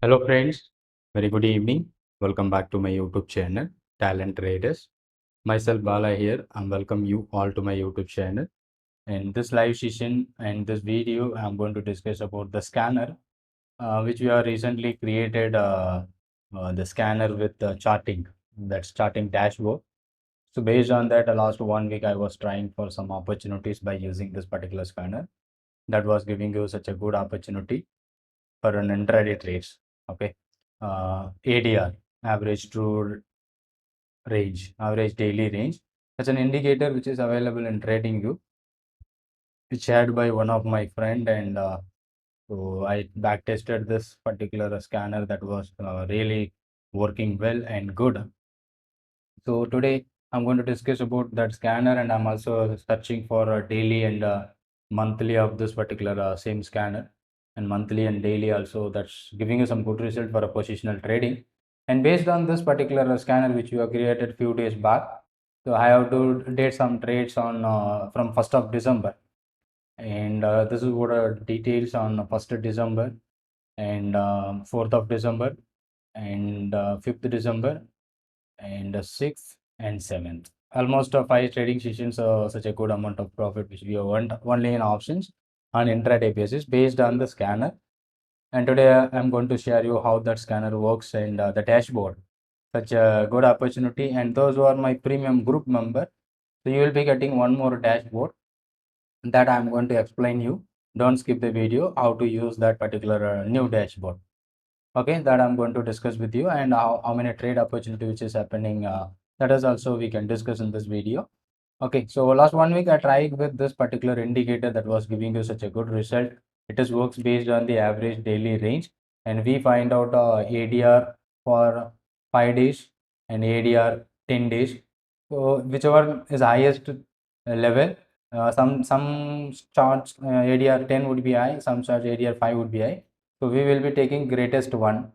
Hello friends, very good evening. Welcome back to my YouTube channel, Talent Traders. Myself Bala here and welcome you all to my YouTube channel. In this live session and this video, I'm going to discuss about the scanner, which we have recently created the scanner with the charting, that's charting dashboard. So based on that, last 1 week I was trying for some opportunities by using this particular scanner. That was giving you such a good opportunity for an intraday trades. Okay. ADR, average true range, average daily range. That's an indicator which is available in TradingView. It's shared by one of my friend, and so I back tested this particular scanner that was really working well and good. So today I'm going to discuss about that scanner, and I'm also searching for a daily and monthly of this particular same scanner, and monthly and daily also. That's giving you some good result for a positional trading. And based on this particular scanner which you have created few days back, so I have to date some trades on from 1st of December, and this is what are details on 1st of December and 4th of December and 5th December and 6th and 7th. Almost 5 trading sessions, such a good amount of profit which we have earned only in options on intraday basis based on the scanner. And today I'm going to share you how that scanner works and the dashboard. Such a good opportunity, and those who are my premium group member, so you will be getting one more dashboard that I'm going to explain you. Don't skip the video how to use that particular new dashboard. Okay, that I'm going to discuss with you, and how many trade opportunity which is happening, that is also we can discuss in this video. Okay, so last 1 week I tried with this particular indicator that was giving you such a good result. It is works based on the average daily range, and we find out ADR for 5 days and ADR 10 days. So whichever is highest level, some charts ADR 10 would be high, some charts ADR 5 would be high. So we will be taking greatest one.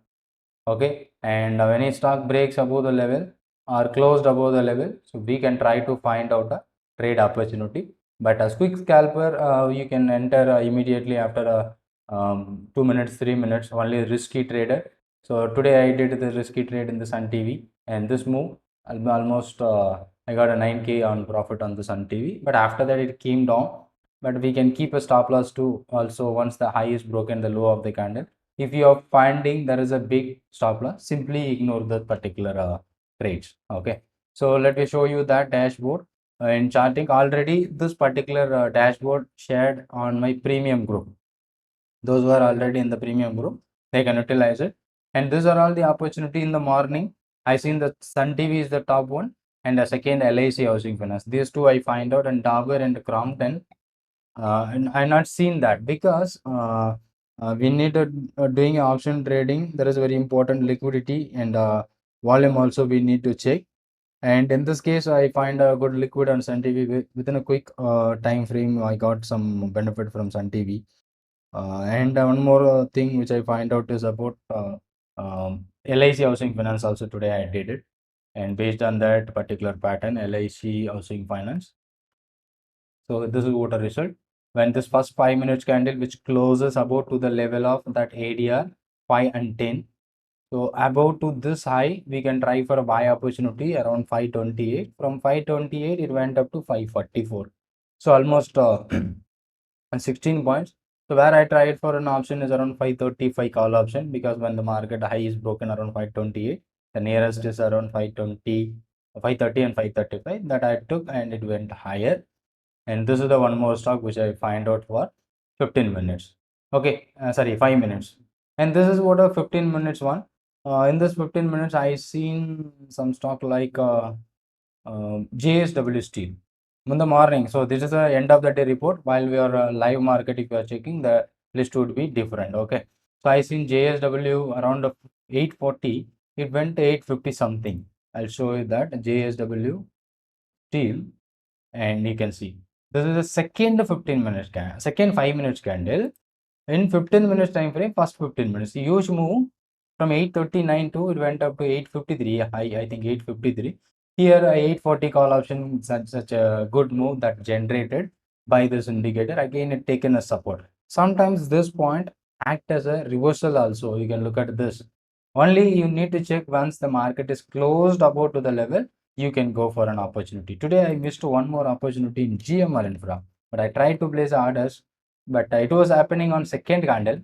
Okay, and when a stock breaks above the level or closed above the level, so we can try to find out a trade opportunity. But as quick scalper, you can enter immediately after 2 minutes, 3 minutes, only risky trader. So today I did the risky trade in the Sun TV, and this move almost I got a 9k on profit on the Sun TV. But after that it came down. But we can keep a stop loss too. Also, once the high is broken, the low of the candle, if you are finding there is a big stop loss, simply ignore the particular trades. Okay, so let me show you that dashboard in charting. Already this particular dashboard shared on my premium group. Those who are already in the premium group, they can utilize it. And these are all the opportunity in the morning. I seen the Sun TV is the top one, and the second LIC Housing Finance. These two I find out, and Dabur and Crompton, and I not seen that because we need doing option trading. There is very important liquidity and volume also we need to check. And in this case, I find a good liquid on Sun TV within a quick time frame. I got some benefit from Sun TV. And one more thing which I find out is about LIC Housing Finance. Also today I did it, and based on that particular pattern, LIC Housing Finance. So this is what a result. When this first 5 minutes candle which closes about to the level of that ADR 5 and 10. So about to this high, we can try for a buy opportunity around 528. From 528, it went up to 544. So almost 16 points. So where I tried for an option is around 535 call option, because when the market high is broken around 528, the nearest is around 520, 530 and 535 that I took, and it went higher. And this is the one more stock which I find out for 15 minutes. Okay, sorry, 5 minutes. And this is what a 15 minutes one. In this 15 minutes, I seen some stock like JSW Steel in the morning. So this is the end of the day report. While we are live market, if you are checking, the list would be different. Okay, so I seen JSW around 840. It went to 850 something. I'll show you that JSW Steel, and you can see this is the second 15 minutes second 5 minutes candle in 15 minutes time frame. First 15 minutes huge move from 839 to it went up to 853. I think 853. Here 840 call option, such a good move that generated by this indicator. Again it taken a support. Sometimes this point act as a reversal also. You can look at this. Only you need to check once the market is closed above to the level, you can go for an opportunity. Today I missed one more opportunity in GMR Infra, but I tried to place orders, but it was happening on second candle.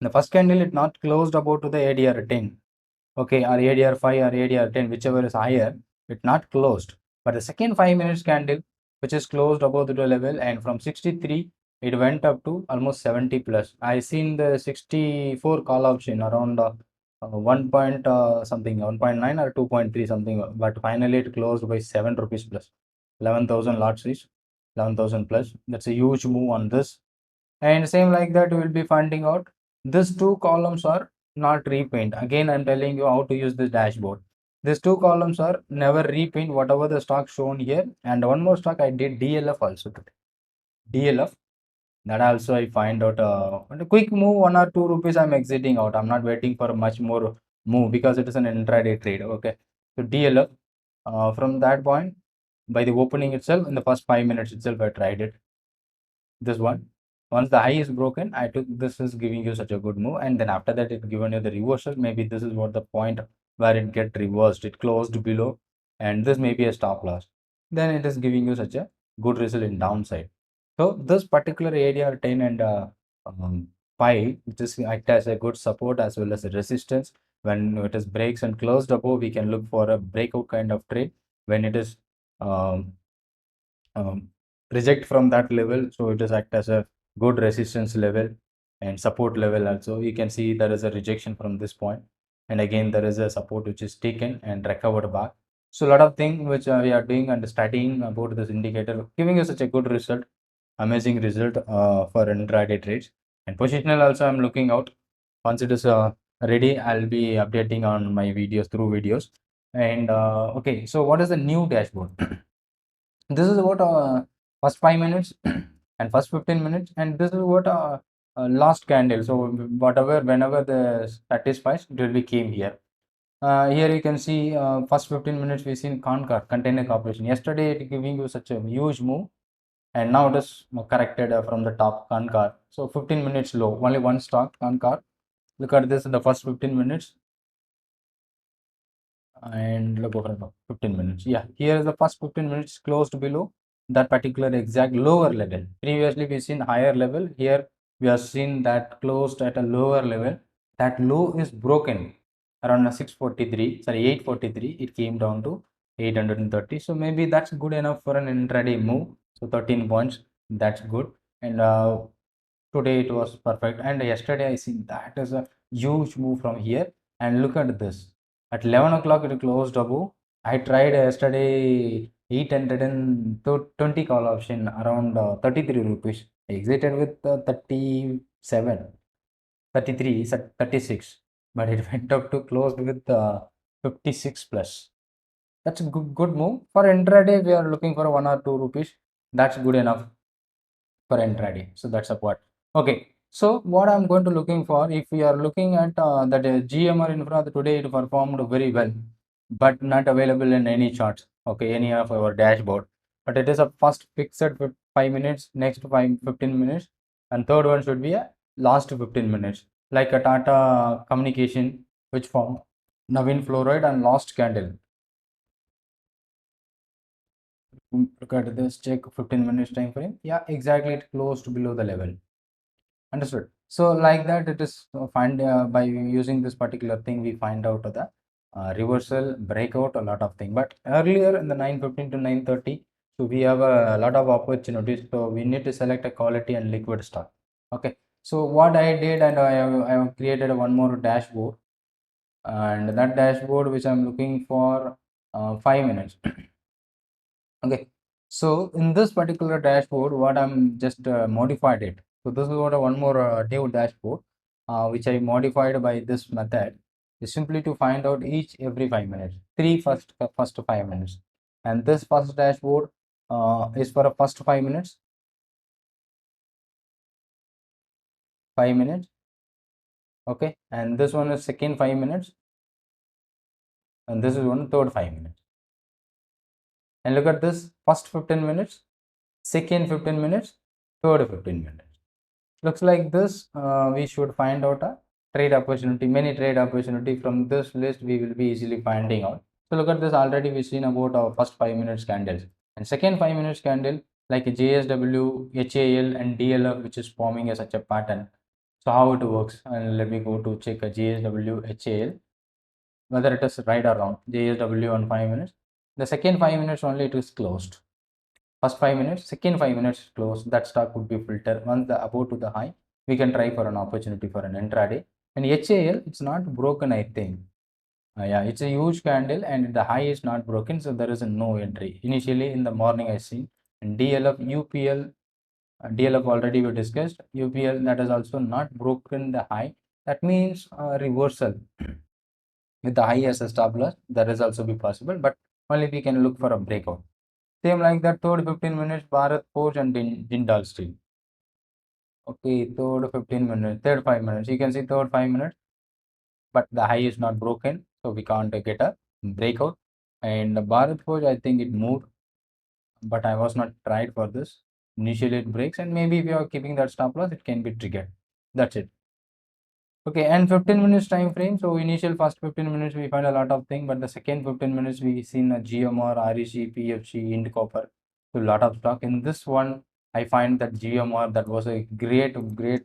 The first candle it not closed above to the ADR 10, okay, or ADR 5 or ADR 10, whichever is higher, it not closed. But the second 5 minutes candle, which is closed above the level, and from 63 it went up to almost 70 plus. I seen the 64 call option around 1 point something, 1.9 or 2.3 something, but finally it closed by 7 rupees plus. 11,000 lots is 11,000 plus. That's a huge move on this. And same like that, we will be finding out these two columns are not repaint. Again, I'm telling you how to use this dashboard. These two columns are never repaint whatever the stock shown here. And one more stock I did DLF also today. DLF, that also I find out a quick move, 1 or 2 rupees I'm exiting out. I'm not waiting for much more move because it is an intraday trade. Okay, so DLF, from that point, by the opening itself, in the first 5 minutes itself I tried it, this one. Once the high is broken, I took this is giving you such a good move, and then after that it given you the reversal. Maybe this is what the point where it get reversed, it closed below, and this may be a stop loss. Then it is giving you such a good result in downside. So this particular area 10 and 5, it is act as a good support as well as a resistance. When it is breaks and closed above, we can look for a breakout kind of trade. When it is um, um, reject from that level, so it is act as a good resistance level and support level also. You can see there is a rejection from this point, and again there is a support which is taken and recovered back. So a lot of things which we are doing and studying about this indicator, giving you such a good result, amazing result for intraday trades. And positional also I'm looking out. Once it is ready, I'll be updating on my videos through videos. And okay, so what is the new dashboard? This is what first 5 minutes and first 15 minutes, and this is what last candle. So whatever, whenever the satisfies, it will be came here. Here you can see first 15 minutes we seen Concor container corporation. Yesterday it giving you such a huge move, and now it is corrected from the top Concor. So 15 minutes low, only one stock Concor. Look at this in the first 15 minutes, and look over the 15 minutes. Yeah, here is the first 15 minutes closed below that particular exact lower level. Previously we seen higher level, here we are seeing that closed at a lower level. That low is broken around 643, sorry, 843. It came down to 830. So maybe that's good enough for an intraday move. So 13 points, that's good. And today it was perfect, and yesterday I see that is a huge move from here. And look at this, at 11 o'clock it closed above. I tried yesterday 820 call option around 33 rupees. I exited with 37, 33, 36, but it went up to closed with 56 plus. That's a good move. For intraday we are looking for 1 or 2 rupees. That's good enough for intraday. So that's a what. Okay. So what I'm going to looking for, if we are looking at that GMR infra, today it performed very well, but not available in any charts. Okay, any of our dashboard. But it is a first fixed 5 minutes, next 15 minutes, and third one should be a last 15 minutes. Like a Tata communication, which formed Navin fluoride and lost candle. Look at this, check 15 minutes time frame. Yeah, exactly, it closed below the level. Understood. So like that, it is find by using this particular thing, we find out the reversal, breakout, a lot of thing. But earlier in the 9:15 to 9:30, so we have a lot of opportunities. So we need to select a quality and liquid stock. Okay. So what I did, and I have created one more dashboard, and that dashboard which I'm looking for 5 minutes. Okay, so in this particular dashboard, what I'm just modified it. So this is what one more new dashboard, which I modified by this method, is simply to find out each every 5 minutes, first 5 minutes, and this first dashboard is for a first 5 minutes, 5 minutes. Okay, and this one is second 5 minutes, and this is one third 5 minutes. And look at this, first 15 minutes, second 15 minutes, third 15 minutes. looks like this. We should find out a trade opportunity, many trade opportunity. From this list we will be easily finding out. So look at this, already we've seen about our first 5 minutes candles and second 5 minutes candle like a JSW, HAL and DLF, which is forming a such a pattern. So how it works, and let me go to check a JSW, HAL, whether it is right or wrong. JSW on 5 minutes, the second 5 minutes only it is closed. First 5 minutes, second 5 minutes close, that stock would be filtered. Once the above to the high, we can try for an opportunity for an intraday. And HAL, it's not broken, I think. Yeah, it's a huge candle and the high is not broken, so there is a no entry. Initially in the morning I see. And DLF, UPL, DLF already we discussed. UPL, that is also not broken the high. That means reversal with the high as a stop loss. That is also be possible, but only we can look for a breakout. Same like that, third 15 minutes, Bharat Forge and Jindal Steel. Okay, third 15 minutes, third 5 minutes. You can see third 5 minutes, but the high is not broken, so we can't get a breakout. And the Bharat Forge, I think it moved, but I was not tried for this. Initially it breaks, and maybe if you are keeping that stop loss, it can be triggered. That's it. Okay, and 15 minutes time frame. So initial first 15 minutes we find a lot of things, but the second 15 minutes we seen a GMR, REC, PFC, Ind Copper, so a lot of stock. In this one, I find that GMR, that was a great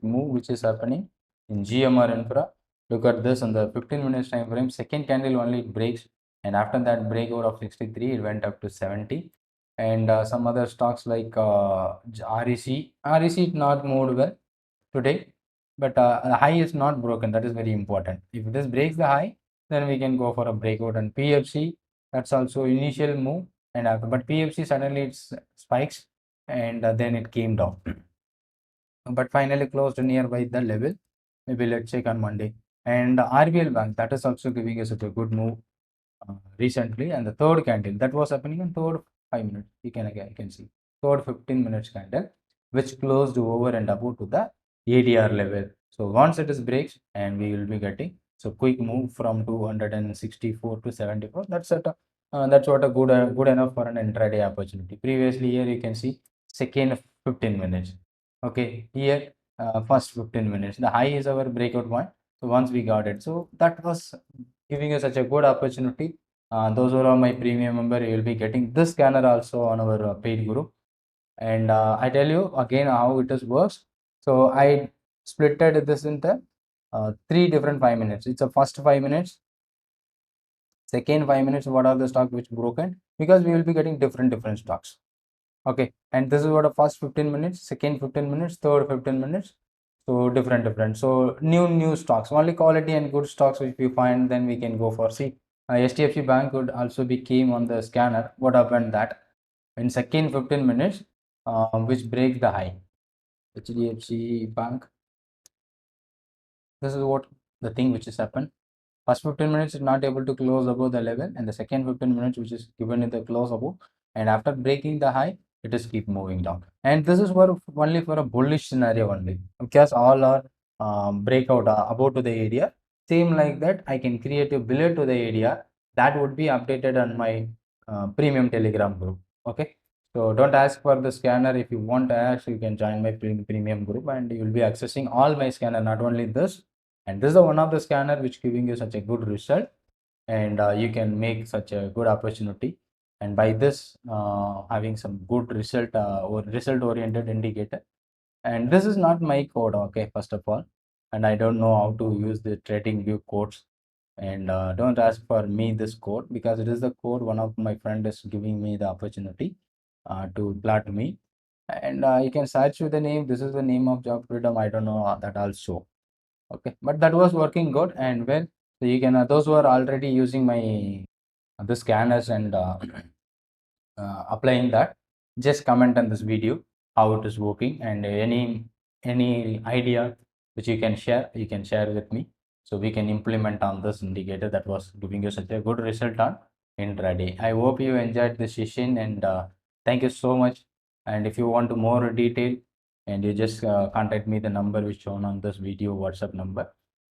move which is happening in GMR Infra. Look at this on the 15 minutes time frame. Second candle only it breaks, and after that breakout of 63, it went up to 70. And some other stocks like REC, it not moved well today, but the high is not broken. That is very important. If this breaks the high, then we can go for a breakout. And PFC, that's also initial move, and but PFC suddenly it spikes and then it came down, but finally closed nearby the level. Maybe let's check on Monday. And RBL Bank, that is also giving us a good move recently. And the third candle that was happening in third 5 minutes, you can see third 15 minutes candle which closed over and above to the ADR level. So once it is breaks, and we will be getting so quick move from 264 to 74. That's what a good enough for an intraday opportunity. Previously here you can see second 15 minutes. Okay, here first 15 minutes, the high is our breakout point. So once we got it, so that was giving you such a good opportunity. Those who are my premium member, you will be getting this scanner also on our paid group. And I tell you again how it is works. So I splitted this into three different 5 minutes. It's a first 5 minutes, second 5 minutes, what are the stock which broken, because we will be getting different stocks. Okay, and this is what a first 15 minutes, second 15 minutes, third 15 minutes. So different. So new stocks, only quality and good stocks which we find, then we can go for. See, HDFC Bank would also be came on the scanner. What happened that in second 15 minutes, which break the high. HDFC Bank. This is what the thing which has happened. First 15 minutes is not able to close above the level, and the second 15 minutes which is given in the close above, and after breaking the high, it is keep moving down. And this is for only for a bullish scenario only, because all are breakout above to the area. Same like that, I can create a below to the area that would be updated on my premium Telegram group. Okay, so don't ask for the scanner. If you want to ask, you can join my premium group, and you will be accessing all my scanner, not only this. And this is the one of the scanner which giving you such a good result, and you can make such a good opportunity. And by this having some good result or result oriented indicator. And this is not my code, okay, first of all, and I don't know how to use the trading view codes. And don't ask for me this code, because it is the code one of my friend is giving me the opportunity to plot me. And you can search with the name. This is the name of job freedom. I don't know that also. Okay, but that was working good and well. So you can those who are already using my the scanners and applying that, just comment on this video how it is working, and any idea which you can share with me, so we can implement on this indicator that was giving you such a good result on intraday. I hope you enjoyed this session, and thank you so much. And if you want more detail, and you just contact me the number which shown on this video, WhatsApp number.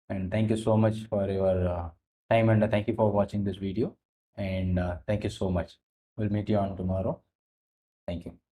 And thank you so much for your time, and thank you for watching this video. And thank you so much. We'll meet you on tomorrow. Thank you.